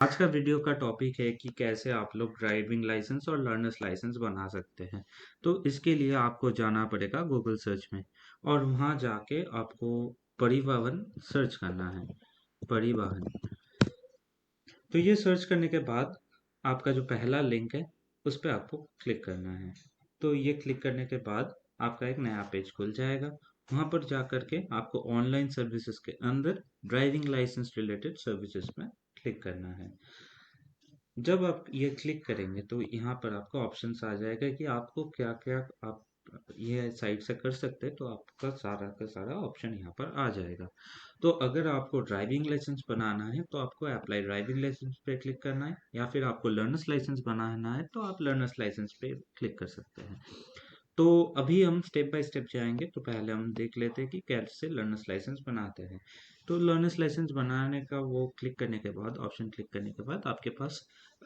आज का वीडियो का टॉपिक है कि कैसे आप लोग ड्राइविंग लाइसेंस और लर्नर्स लाइसेंस बना सकते हैं। तो इसके लिए आपको जाना पड़ेगा गूगल सर्च में और वहाँ जाके आपको परिवहन सर्च करना है। परिवहन। तो ये सर्च करने के बाद आपका जो पहला लिंक है उस पर आपको क्लिक करना है। तो ये क्लिक करने के बाद आपका एक नया पेज खुल जाएगा। वहाँ पर जा कर के आपको ऑनलाइन सर्विसेज के अंदर ड्राइविंग लाइसेंस रिलेटेड सर्विसेज में क्लिक करना है। जब आप ये क्लिक करेंगे तो यहाँ पर आपको ऑप्शंस आ जाएगा कि आपको क्या क्या आप ये साइट से कर सकते हैं। तो आपका सारा का सारा ऑप्शन यहाँ पर आ जाएगा। तो अगर आपको ड्राइविंग लाइसेंस बनाना है तो आपको अप्लाई ड्राइविंग लाइसेंस पे क्लिक करना है, या फिर आपको लर्नर्स लाइसेंस बनाना है तो आप लर्नर्स लाइसेंस पे क्लिक कर सकते हैं। तो अभी हम स्टेप बाय स्टेप जाएंगे। तो पहले हम देख लेते हैं कि कैसे लर्नर्स लाइसेंस बनाते हैं। तो लर्नर्स लाइसेंस बनाने का वो क्लिक करने के बाद, ऑप्शन क्लिक करने के बाद आपके पास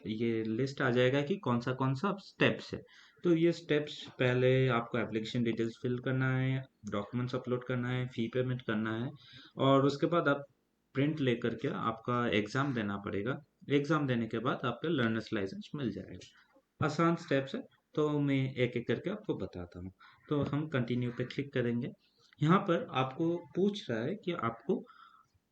ये लिस्ट आ जाएगा कि कौन सा स्टेप्स है। तो ये स्टेप्स, पहले आपको एप्लीकेशन डिटेल्स फिल करना है, डॉक्यूमेंट्स अपलोड करना है, फी पेमेंट करना है, और उसके बाद आप प्रिंट लेकर के आपका एग्ज़ाम देना पड़ेगा। एग्ज़ाम देने के बाद आपका लर्नर्स लाइसेंस मिल जाएगा। आसान स्टेप्स है। तो मैं एक एक करके आपको बताता हूँ। तो हम कंटिन्यू पे क्लिक करेंगे। यहाँ पर आपको पूछ रहा है कि आपको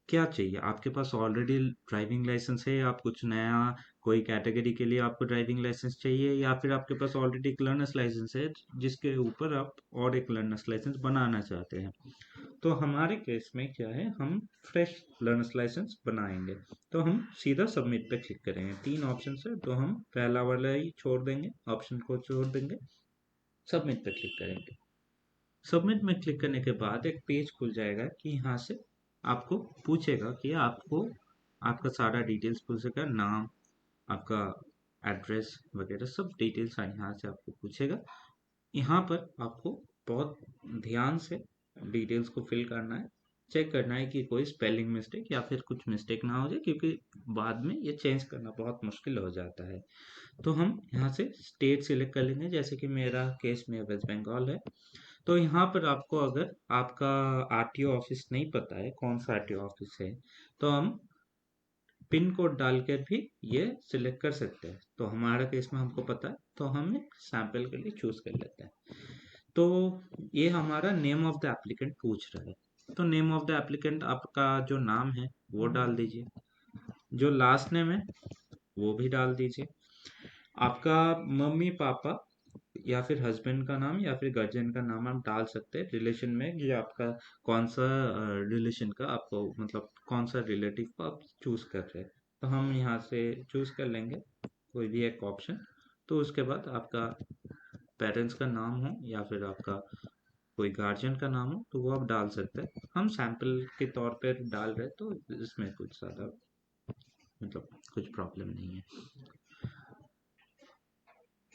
क्या चाहिए। आपके पास ऑलरेडी ड्राइविंग लाइसेंस है, आप कुछ नया कोई कैटेगरी के लिए आपको ड्राइविंग लाइसेंस चाहिए, या फिर आपके पास ऑलरेडी एक लर्नर्स लाइसेंस है जिसके ऊपर आप और एक लर्नर्स लाइसेंस बनाना चाहते हैं। तो हमारे केस में क्या है, हम फ्रेश लर्नर्स लाइसेंस बनाएंगे। तो हम सीधा सबमिट पे क्लिक करेंगे। तीन ऑप्शन है, तो हम पहला वाला ही छोड़ देंगे, ऑप्शन को छोड़ देंगे, सबमिट पे क्लिक करेंगे। सबमिट में क्लिक करने के बाद एक पेज खुल जाएगा कि यहाँ से आपको पूछेगा कि आपको आपका सारा डिटेल्स पूछेगा, नाम, आपका एड्रेस वगैरह सब डिटेल्स यहाँ से आपको पूछेगा। यहाँ पर आपको बहुत ध्यान से डिटेल्स को फिल करना है। चेक करना है कि कोई स्पेलिंग मिस्टेक या फिर कुछ मिस्टेक ना हो जाए, क्योंकि बाद में ये चेंज करना बहुत मुश्किल हो जाता है। तो हम यहाँ से स्टेट सिलेक्ट कर लेंगे, जैसे कि मेरा केस में वेस्ट बंगाल है। तो यहाँ पर आपको अगर आपका आरटीओ ऑफिस नहीं पता है कौन सा आरटीओ ऑफिस है, तो हम पिन कोड डालकर भी ये सिलेक्ट कर सकते हैं। तो हमारा केस में हमको पता है, तो हम एक सैंपल के लिए चूज कर लेते हैं। तो ये हमारा नेम ऑफ द एप्लीकेंट पूछ रहा है। तो नेम ऑफ द एप्लीकेंट, आपका जो नाम है वो डाल दीजिए, जो लास्ट नेम है वो भी डाल दीजिए, आपका मम्मी पापा या फिर हस्बैंड का नाम या फिर गार्जियन का नाम आप डाल सकते हैं। रिलेशन में ये आपका कौन सा रिलेशन का आपको, मतलब कौन सा रिलेटिव को आप चूज कर रहे हैं। तो हम यहाँ से चूज कर लेंगे कोई भी एक ऑप्शन। तो उसके बाद आपका पेरेंट्स का नाम हो या फिर आपका कोई गार्जियन का नाम हो तो वो आप डाल सकते हैं। हम सैंपल के तौर पर डाल रहे हैं, तो इसमें कुछ ज़्यादा मतलब कुछ प्रॉब्लम नहीं है।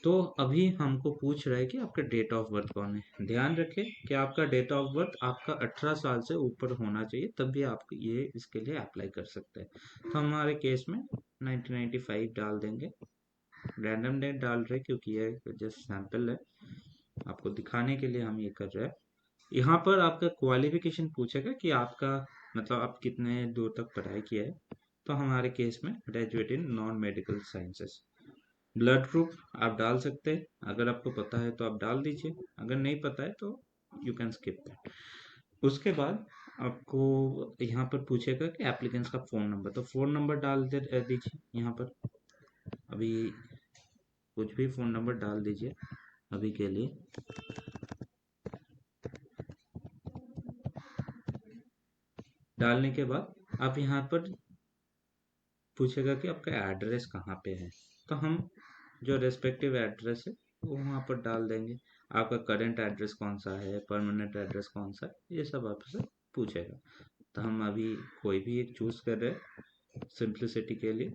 तो अभी हमको पूछ रहा है कि आपका डेट ऑफ बर्थ कौन है। ध्यान रखें कि आपका डेट ऑफ बर्थ आपका 18 साल से ऊपर होना चाहिए, तब भी आप ये इसके लिए अप्लाई कर सकते हैं। तो हमारे केस में 1995 डाल देंगे। रैंडम डेट डाल रहे हैं क्योंकि ये जस्ट सैंपल है, आपको दिखाने के लिए हम ये कर रहे हैं। यहाँ पर आपका क्वालिफिकेशन पूछेगा कि आपका मतलब आप कितने दूर तक पढ़ाई किया है। तो हमारे केस में graduate in non medical sciences. Blood group आप डाल सकते हैं, अगर आपको पता है तो आप डाल दीजिए, अगर नहीं पता है तो यू कैन स्किप दैट। उसके बाद आपको यहाँ पर पूछेगा कि एप्लीकेंट्स का फ़ोन नंबर, तो फ़ोन नंबर डाल दीजिए यहाँ पर। अभी कुछ भी फ़ोन नंबर डाल दीजिए अभी के लिए। डालने के बाद आप यहाँ पर पूछेगा कि आपका एड्रेस कहाँ पे है। तो हम जो रेस्पेक्टिव एड्रेस है वो वहाँ पर डाल देंगे। आपका करंट एड्रेस कौन सा है, परमानेंट एड्रेस कौन सा है, ये सब आपसे पूछेगा। तो हम अभी कोई भी एक चूज कर रहे हैं सिंप्लिसिटी के लिए।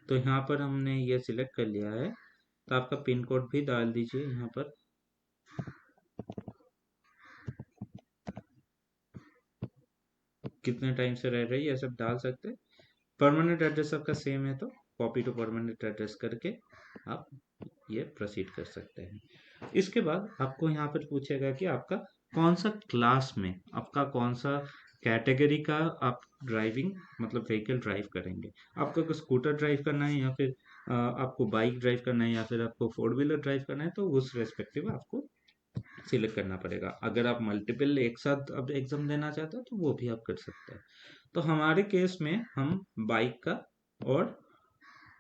तो यहाँ पर हमने ये सिलेक्ट कर लिया है। तो आपका पिन कोड भी डाल दीजिए यहाँ पर। कितने टाइम से रह रही है ये सब डाल सकते हैं। परमानेंट एड्रेस आपका सेम है तो कॉपी टू परमानेंट एड्रेस करके आप ये प्रोसीड कर सकते हैं। इसके बाद आपको यहाँ पर पूछेगा कि आपका कौन सा क्लास में, आपका कौन सा कैटेगरी का आप ड्राइविंग मतलब व्हीकल ड्राइव करेंगे। आपको अगर स्कूटर ड्राइव करना है या फिर आपको बाइक ड्राइव करना है या फिर आपको फोर व्हीलर ड्राइव करना है तो उस रेस्पेक्टिव आपको सिलेक्ट करना पड़ेगा। अगर आप मल्टीपल एक साथ अब एग्जाम देना चाहते हो तो वो भी आप कर सकते हैं। तो हमारे केस में हम बाइक का और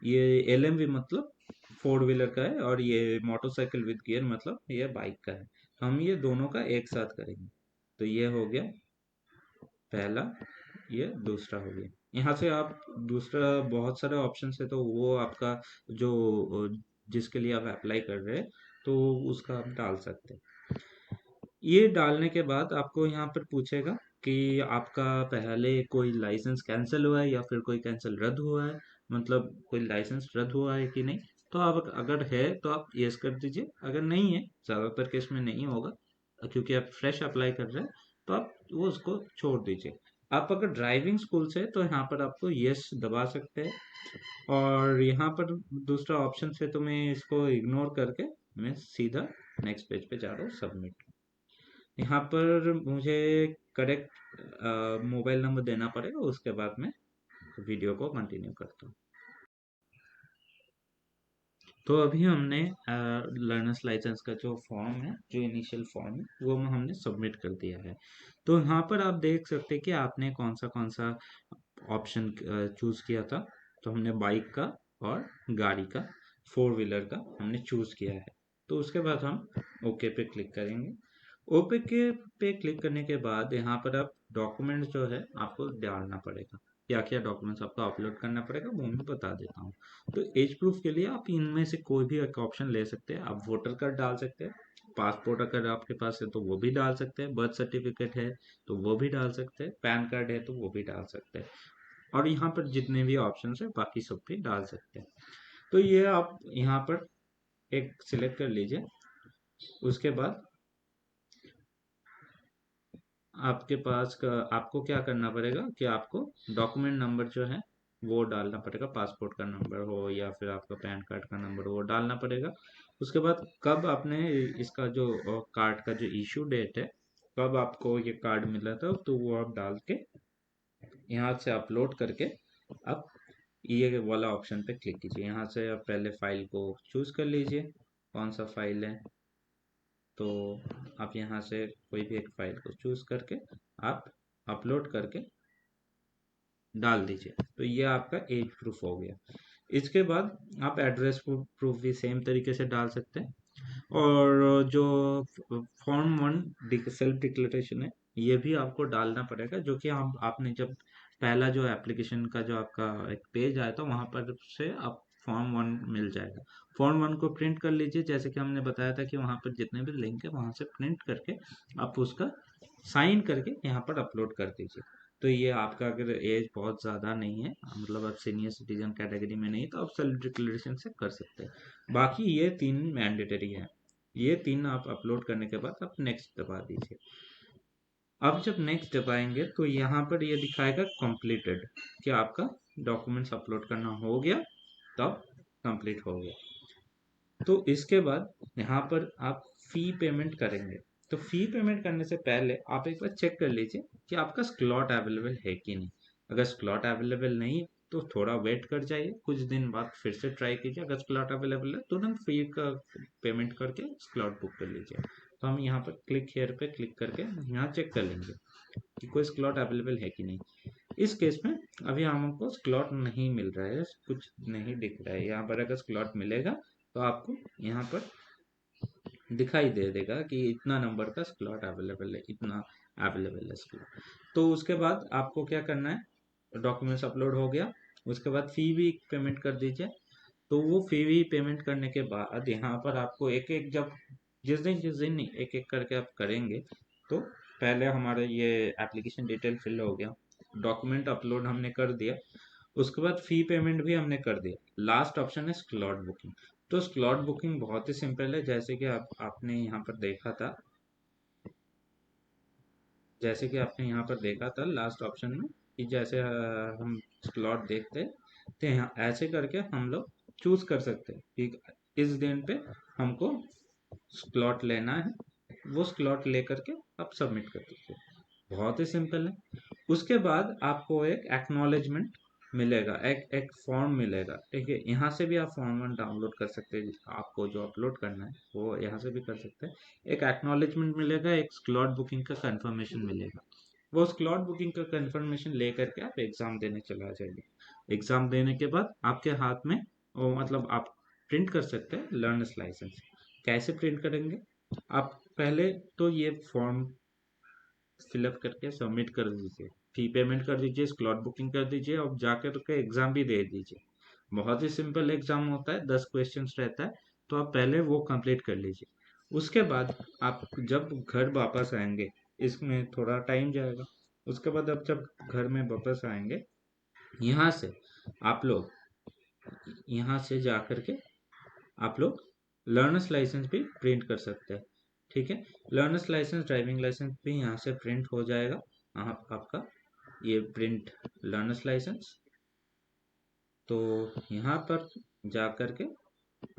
ये एलएमवी मतलब फोर व्हीलर का है और ये मोटरसाइकिल विद गियर मतलब ये बाइक का है। हम ये दोनों का एक साथ करेंगे। तो ये हो गया पहला, ये दूसरा हो गया। यहाँ से आप दूसरा बहुत सारे ऑप्शन है तो वो आपका जो जिसके लिए आप अप्लाई कर रहे हैं तो उसका आप डाल सकते हैं। ये डालने के बाद आपको यहाँ पर पूछेगा कि आपका पहले कोई लाइसेंस कैंसिल हुआ है या फिर कोई कैंसिल रद्द हुआ है, मतलब कोई लाइसेंस रद्द हुआ है कि नहीं। तो आप अगर है तो आप यस कर दीजिए, अगर नहीं है, ज़्यादातर केस में नहीं होगा क्योंकि आप फ्रेश अप्लाई कर रहे हैं, तो आप वो उसको छोड़ दीजिए। आप अगर ड्राइविंग स्कूल से तो यहाँ पर आपको यस दबा सकते हैं और यहाँ पर दूसरा ऑप्शन से तो मैं इसको इग्नोर करके मैं सीधा नेक्स्ट पेज पे जा रहा हूँ, सबमिट। यहाँ पर मुझे करेक्ट मोबाइल नंबर देना पड़ेगा, उसके बाद मैं वीडियो को कंटिन्यू करता हूँ। तो अभी हमने लर्नर्स लाइसेंस का जो फॉर्म है, जो इनिशियल फॉर्म है वो हमने सबमिट कर दिया है। तो यहाँ पर आप देख सकते हैं कि आपने कौन सा ऑप्शन चूज किया था। तो हमने बाइक का और गाड़ी का, फोर व्हीलर का हमने चूज किया है। तो उसके बाद हम ओके पे क्लिक करेंगे। ओके पे क्लिक करने के बाद यहाँ पर आप डॉक्यूमेंट जो है आपको डालना पड़ेगा। क्या क्या डॉक्यूमेंट्स आपको अपलोड करना पड़ेगा वो मैं बता देता हूँ। तो एज प्रूफ के लिए आप इनमें से कोई भी एक ऑप्शन ले सकते हैं। आप वोटर कार्ड डाल सकते हैं, पासपोर्ट अगर आपके पास है तो वो भी डाल सकते हैं, बर्थ सर्टिफिकेट है तो वो भी डाल सकते हैं, पैन कार्ड है तो वो भी डाल सकते हैं। और यहाँ पर जितने भी ऑप्शन है बाकी सब भी डाल सकते हैं। तो ये आप यहाँ पर एक सिलेक्ट कर लीजिए। उसके बाद आपके पास आपको क्या करना पड़ेगा कि आपको डॉक्यूमेंट नंबर जो है वो डालना पड़ेगा, पासपोर्ट का नंबर हो या फिर आपका पैन कार्ड का नंबर हो वो डालना पड़ेगा। उसके बाद कब आपने इसका जो कार्ड का जो इशू डेट है, कब आपको ये कार्ड मिला था, तो वो आप डाल के यहाँ से अपलोड करके आप ये वाला ऑप्शन पे क्लिक कीजिए। यहाँ से आप पहले फाइल को चूज कर लीजिए कौन सा फाइल है। तो आप यहाँ से कोई भी एक फाइल को चूज करके आप अपलोड करके डाल दीजिए। तो ये आपका एज प्रूफ हो गया। इसके बाद आप एड्रेस प्रूफ भी सेम तरीके से डाल सकते हैं। और जो फॉर्म वन सेल्फ डिक्लेरेशन है ये भी आपको डालना पड़ेगा, जो कि हम आपने जब पहला जो एप्लीकेशन का जो आपका एक पेज आया था वहां पर से आप फॉर्म वन मिल जाएगा। फॉर्म वन को प्रिंट कर लीजिए, जैसे कि हमने बताया था कि वहां पर जितने भी लिंक है वहां से प्रिंट करके आप उसका साइन करके यहाँ पर अपलोड कर दीजिए। तो ये आपका अगर एज बहुत ज़्यादा नहीं है, मतलब आप सीनियर सिटीजन कैटेगरी में नहीं, तो आप सेल्फ डिक्लेरेशन से कर सकते हैं। बाकी ये तीन मैंडेटरी है। ये तीन आप अपलोड करने के बाद आप नेक्स्ट दबा दीजिए। अब जब नेक्स्ट दबाएंगे तो यहाँ पर ये दिखाएगा कंप्लीटेड, कि आपका डॉक्यूमेंट्स अपलोड करना हो गया, तब कंप्लीट हो गया। तो इसके बाद यहाँ पर आप फी पेमेंट करेंगे। तो फी पेमेंट करने से पहले आप एक बार चेक कर लीजिए कि आपका स्लॉट अवेलेबल है कि नहीं। अगर स्लॉट अवेलेबल नहीं है तो थोड़ा वेट कर जाइए, कुछ दिन बाद फिर से ट्राई कीजिए। अगर स्लॉट अवेलेबल है तुरंत फी का पेमेंट करके स्लॉट बुक कर लीजिए। तो हम यहाँ पर क्लिक हेयर पे क्लिक करके यहाँ चेक कर लेंगे कि कोई स्लॉट अवेलेबल है कि नहीं। इस केस में अभी हमको स्लॉट नहीं मिल रहा है, कुछ नहीं दिख रहा है। यहाँ पर अगर स्लॉट मिलेगा तो आपको यहाँ पर दिखाई दे देगा कि इतना नंबर का स्लॉट अवेलेबल है, इतना अवेलेबल है स्लॉट। तो उसके बाद आपको क्या करना है, डॉक्यूमेंट्स अपलोड हो गया, उसके बाद फी भी पेमेंट कर दीजिए। तो वो फी भी पेमेंट करने के बाद यहाँ पर आपको एक एक जब जिस दिन एक एक करके आप करेंगे, तो पहले हमारा ये एप्लीकेशन डिटेल फिल हो गया, डॉक्यूमेंट अपलोड हमने कर दिया, उसके बाद फी पेमेंट भी हमने कर दिया। लास्ट ऑप्शन है स्लॉट बुकिंग। तो स्लॉट बुकिंग बहुत ही सिंपल है, जैसे कि आपने यहाँ पर देखा था, जैसे कि आपने यहाँ पर देखा था लास्ट ऑप्शन में कि जैसे हम स्लॉट देखते हैं, तो यहाँ ऐसे करके हम लोग चूज कर सकते हैं कि इस दिन पे हमको स्लॉट लेना है, वो स्लॉट लेकर के आप सबमिट कर दीजिए। बहुत ही सिंपल है। उसके बाद आपको एक एक्नॉलेजमेंट मिलेगा, एक फॉर्म मिलेगा, ठीक है। यहाँ से भी आप फॉर्म वन डाउनलोड कर सकते हैं, आपको जो अपलोड करना है वो यहाँ से भी कर सकते हैं। एक एक्नॉलेजमेंट मिलेगा, एक स्लॉट बुकिंग का कंफर्मेशन मिलेगा। वो स्लॉट बुकिंग का कंफर्मेशन लेकर के आप एग्जाम देने चला जाइए। एग्जाम देने के बाद आपके हाथ में वो मतलब आप प्रिंट कर सकते हैं लर्नर्स लाइसेंस। कैसे प्रिंट करेंगे? आप पहले तो ये फॉर्म फिलअप करके सबमिट कर दीजिए, फी पेमेंट कर दीजिए, स्लॉट बुकिंग कर दीजिए और जाकर के एग्जाम भी दे दीजिए। बहुत ही सिंपल एग्जाम होता है, 10 क्वेश्चंस रहता है, तो आप पहले वो कंप्लीट कर लीजिए। उसके बाद आप जब घर वापस आएंगे, इसमें थोड़ा टाइम जाएगा। उसके बाद आप जब घर में वापस आएंगे, यहाँ से आप लोग यहाँ से जा करके आप लोग लर्नर्स लाइसेंस भी प्रिंट कर सकते हैं, ठीक है। लर्नर्स लाइसेंस, ड्राइविंग लाइसेंस भी यहाँ से प्रिंट हो जाएगा। आपका ये प्रिंट लर्नर्स लाइसेंस, तो यहाँ पर जा करके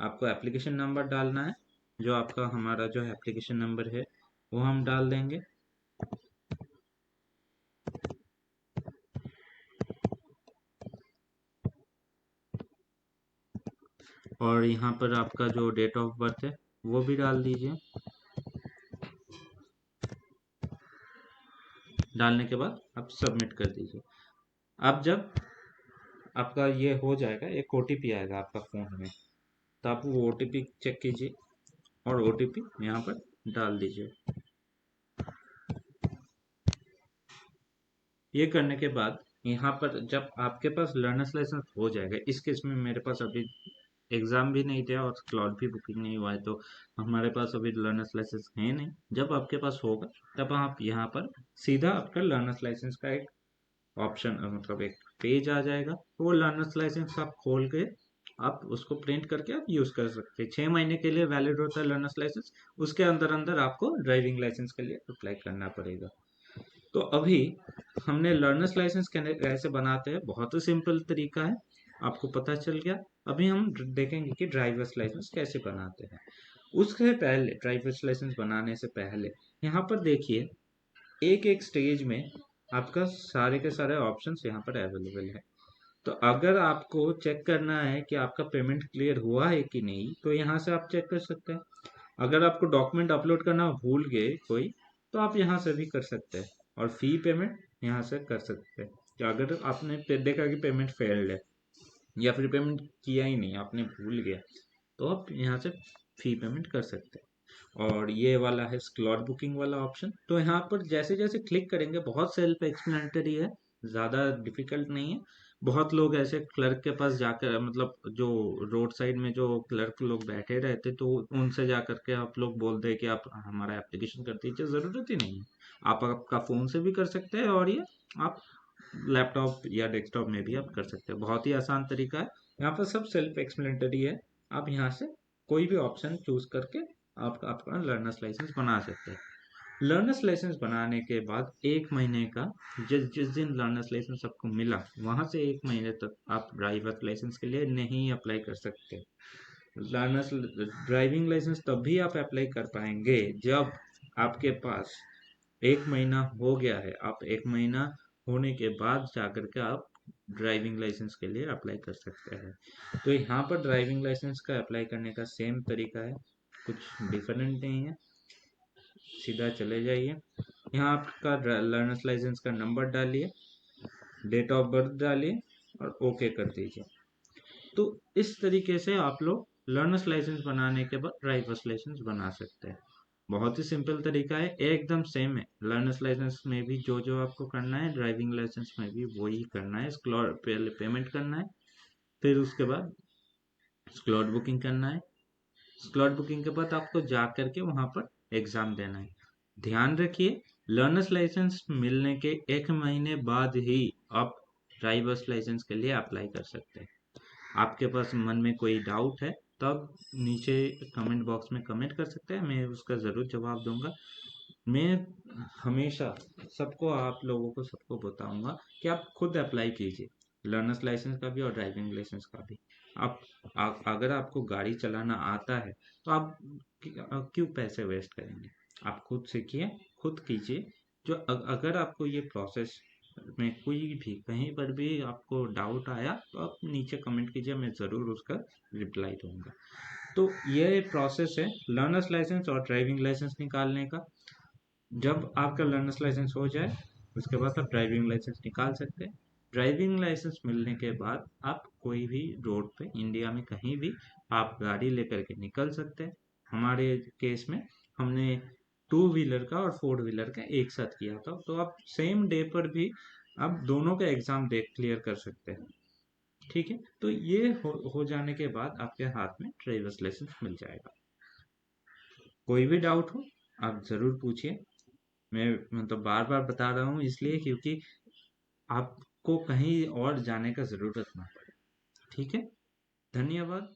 आपको एप्लीकेशन नंबर डालना है। जो आपका हमारा जो एप्लीकेशन नंबर है वो हम डाल देंगे। और यहाँ पर आपका जो डेट ऑफ बर्थ है वो भी डाल दीजिए। डालने के बाद आप सबमिट कर दीजिए। अब जब आपका ये हो जाएगा, एक ओटीपी आएगा आपका फ़ोन में, तो आप वो ओटीपी चेक कीजिए और ओटीपी यहाँ पर डाल दीजिए। ये करने के बाद यहाँ पर जब आपके पास लर्नर्स लाइसेंस हो जाएगा, इस केस में मेरे पास अभी एग्जाम भी नहीं दिया और क्लाउड भी बुकिंग नहीं हुआ है, तो हमारे पास अभी लर्नर्स लाइसेंस है नहीं। जब आपके पास होगा तब आप यहाँ पर सीधा आपका लर्नर्स लाइसेंस का एक ऑप्शन मतलब एक पेज आ जाएगा। वो लर्नर्स लाइसेंस आप खोल के आप उसको प्रिंट करके आप यूज कर सकते हैं। 6 महीने के लिए वैलिड होता है लर्नर्स लाइसेंस। उसके अंदर अंदर आपको ड्राइविंग लाइसेंस के लिए अप्लाई करना पड़ेगा। तो अभी हमने लर्नर्स लाइसेंस कैसे बनाते हैं, बहुत ही सिंपल तरीका है, आपको पता चल गया। अभी हम देखेंगे कि ड्राइवर्स लाइसेंस कैसे बनाते हैं। उसके पहले, ड्राइवर्स लाइसेंस बनाने से पहले यहाँ पर देखिए, एक एक स्टेज में आपका सारे के सारे ऑप्शंस यहाँ पर अवेलेबल है। तो अगर आपको चेक करना है कि आपका पेमेंट क्लियर हुआ है कि नहीं, तो यहाँ से आप चेक कर सकते हैं। अगर आपको डॉक्यूमेंट अपलोड करना भूल गए कोई, तो आप यहाँ से भी कर सकते हैं। और फी पेमेंट यहाँ से कर सकते हैं कि अगर आपने देखा कि पेमेंट फेल्ड है या फिर पेमेंट किया ही नहीं, आपने भूल गया, तो आप यहाँ से फी पेमेंट कर सकते हैं। और ये वाला है स्लॉट बुकिंग वाला ऑप्शन। तो यहाँ पर जैसे जैसे क्लिक करेंगे, बहुत सेल्फ एक्सप्लेनेटरी है, ज़्यादा डिफिकल्ट नहीं है। बहुत लोग ऐसे क्लर्क के पास जाकर, मतलब जो रोड साइड में जो क्लर्क लोग बैठे रहते, तो उनसे जा करके आप लोग बोलते हैं कि आप हमारा एप्लीकेशन कर दीजिए। ज़रूरत ही नहीं है, आप आपका फ़ोन से भी कर सकते हैं और ये आप लैपटॉप या डेस्कटॉप में भी आप कर सकते हैं। बहुत ही आसान तरीका है। यहाँ पर सब सेल्फ एक्सप्लेनेटरी है। आप यहाँ से कोई भी ऑप्शन चूज करके आप आपका लर्नर्स लाइसेंस बना सकते हैं। लर्नर्स लाइसेंस बनाने के बाद 1 महीने का, जिस जिस दिन लर्नर्स लाइसेंस आपको मिला वहां से 1 महीने तक आप ड्राइवर लाइसेंस के लिए नहीं अप्लाई कर सकते। लर्नर्स ड्राइविंग लाइसेंस तभी आप अप्लाई कर पाएंगे जब आपके पास 1 महीना हो गया है। आप 1 महीना होने के बाद जाकर के आप ड्राइविंग लाइसेंस के लिए अप्लाई कर सकते हैं। तो यहाँ पर ड्राइविंग लाइसेंस का अप्लाई करने का सेम तरीका है, कुछ डिफरेंट नहीं है। सीधा चले जाइए, यहाँ आपका लर्नर्स लाइसेंस का नंबर डालिए, डेट ऑफ बर्थ डालिए और ओके कर दीजिए। तो इस तरीके से आप लोग लर्नर्स लाइसेंस बनाने के बाद ड्राइवर्स लाइसेंस बना सकते हैं। बहुत ही सिंपल तरीका है, एकदम सेम है। लर्नर्स लाइसेंस में भी जो जो आपको करना है, ड्राइविंग लाइसेंस में भी वही करना है। पहले पेमेंट करना है, फिर उसके बाद स्लॉट बुकिंग करना है। स्लॉट बुकिंग के बाद आपको जा करके वहां पर एग्जाम देना है। ध्यान रखिए, लर्नर्स लाइसेंस मिलने के 1 महीने बाद ही आप ड्राइवर्स लाइसेंस के लिए अप्लाई कर सकते हैं। आपके पास मन में कोई डाउट है तब नीचे कमेंट बॉक्स में कमेंट कर सकते हैं, मैं उसका ज़रूर जवाब दूंगा। मैं हमेशा सबको, आप लोगों को सबको बताऊंगा कि आप खुद अप्लाई कीजिए, लर्नर्स लाइसेंस का भी और ड्राइविंग लाइसेंस का भी। अगर आपको गाड़ी चलाना आता है तो आप क्यों पैसे वेस्ट करेंगे? आप खुद सीखिए, खुद कीजिए। जो अगर आपको ये प्रोसेस में कोई भी कहीं पर भी आपको डाउट आया तो आप नीचे कमेंट कीजिए, मैं ज़रूर उसका रिप्लाई दूंगा। तो ये प्रोसेस है लर्नर्स लाइसेंस और ड्राइविंग लाइसेंस निकालने का। जब आपका लर्नर्स लाइसेंस हो जाए उसके बाद आप ड्राइविंग लाइसेंस निकाल सकते हैं। ड्राइविंग लाइसेंस मिलने के बाद आप कोई भी रोड पे इंडिया में कहीं भी आप गाड़ी लेकर के निकल सकते हैं। हमारे केस में हमने टू व्हीलर का और फोर व्हीलर का एक साथ किया था, तो आप सेम डे पर भी आप दोनों का एग्जाम दे क्लियर कर सकते हैं। ठीक है, तो ये हो जाने के बाद आपके हाथ में ड्राइवर्स लाइसेंस मिल जाएगा। कोई भी डाउट हो आप जरूर पूछिए। मैं मतलब बार बार बता रहा हूँ इसलिए क्योंकि आपको कहीं और जाने का जरूरत ना पड़े। ठीक है, धन्यवाद।